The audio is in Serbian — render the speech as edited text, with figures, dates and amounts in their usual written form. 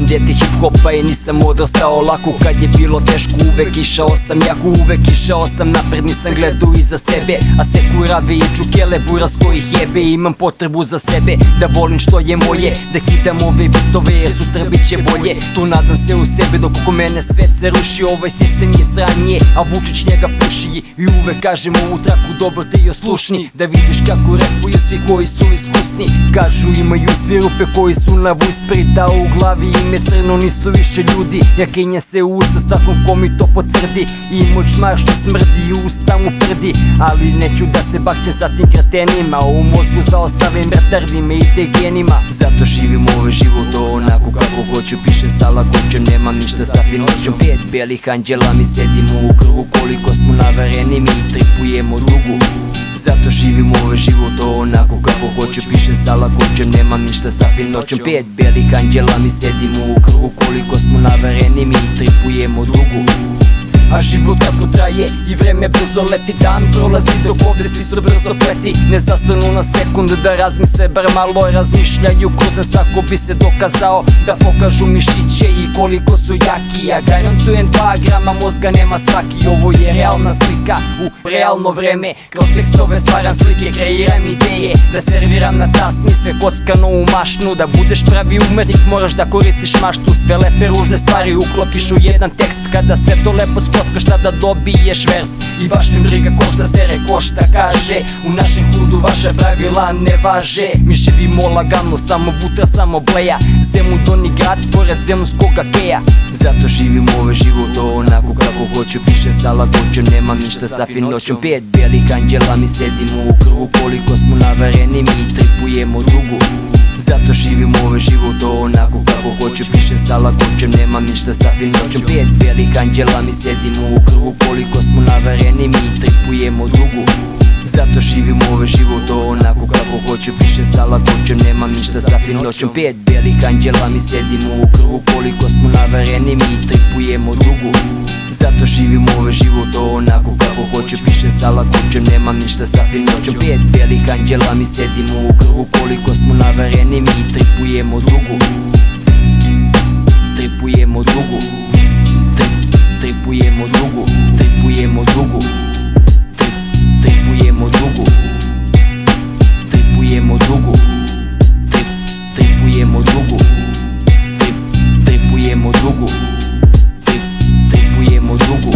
dete hip-hopa i nisam odrastao lako. Kad je bilo teško uvek išao sam jako, uvek išao sam napred, nisam gledao iza sebe. A sve kurave i čukele buras kojih jebe, imam potrebu za sebe da volim što je moje, da kidam ove bitove jer sutra bit će bolje. Tu nadam se u sebe dok oko mene svet se ruši. Ovaj sistem je sranje, a Vučić njega puši. I uvek kažem ovu traku dobro ti oslušni, da vidiš kako repuju svi koji su iskusni. Kažu imaju svi rupe koji su na vusprita, u glavi im je crno, nisu više ljudi. Ja kenja se u usta svakom ko mi to potvrdi, i moj čmar što smrdi i usta mu prdi. Ali neću da se bakćem sa tim kretenima, u mozgu zaostavim retardima i te genima. Zato živim ovaj život onako kako hoću, piše sa lakoćem, nemam ništa sa finoćom. 5 belih anđela mi sedimo u krugu, koliko smo navareni mi tripujemo drugu. Zato živim ovaj život onako kako hoću, piše sa lakoćem, nemam ništa sa finoćom. 5 belih anđela mi sedimo u krugu, koliko smo navareni mi tripujemo drugu. A život kako traje i vreme brzo leti, dan prolazi dok ovde svi su brzo pleti. Ne zastanu na sekundu da razmisle, bar malo razmišljaju kroz svako bi se dokazao, da pokažu mišiće i koliko su jaki. Ja garantujem 2 grama mozga nema svaki, ovo je realna slika u realno vreme. Kroz tekstove stvaram slike, kreiram ideje, da serviram na tasni sve kockano u mašnu. Da budeš pravi umetnik moraš da koristiš maštu, sve lepe ružne stvari uklopiš u jedan tekst. Kada sve to lepo kocka šta da dobiješ vers, i baš mi briga ko šta sere, ko šta kaže. U našem hudu vaša pravila ne važe. Mi živimo lagano, samo vutra, samo bleja, Zemun Donji grad pored zemunskoga keja. Zato živim ovaj život onako kako hoću, piše sa lakoćem, nemam ništa sa finoćom. 5 belih anđela mi sedimo u krugu, koliko smo navareni mi tripujemo drugu. Zato živim ovaj život onako kako hoću, piše sa lakoćem, nemam ništa sa finoćom. 5 belih anđela mi sedimo u krugu, koliko smo navareni mi tripujemo drugu. Zato živim ovaj život onako kako hoću, piše sa lakoćem, nemam ništa sa finoćom. 5 belih anđela mi sedimo u krugu, koliko smo navareni mi tripujemo drugu. Zato živim ovaj život onako kako hoću, piše sa lakoćem, nemam ništa sa finoćom. 5 belih anđela mi sedimo u krugu, koliko smo navareni mi tripujemo drugu. Tripujemo drugu. Tripujemo drugu. Tripujemo drugu. Tripujemo drugu. Tripujemo drugu. Tripujemo drugu. Tripujemo drugu. Tripujemo drugu.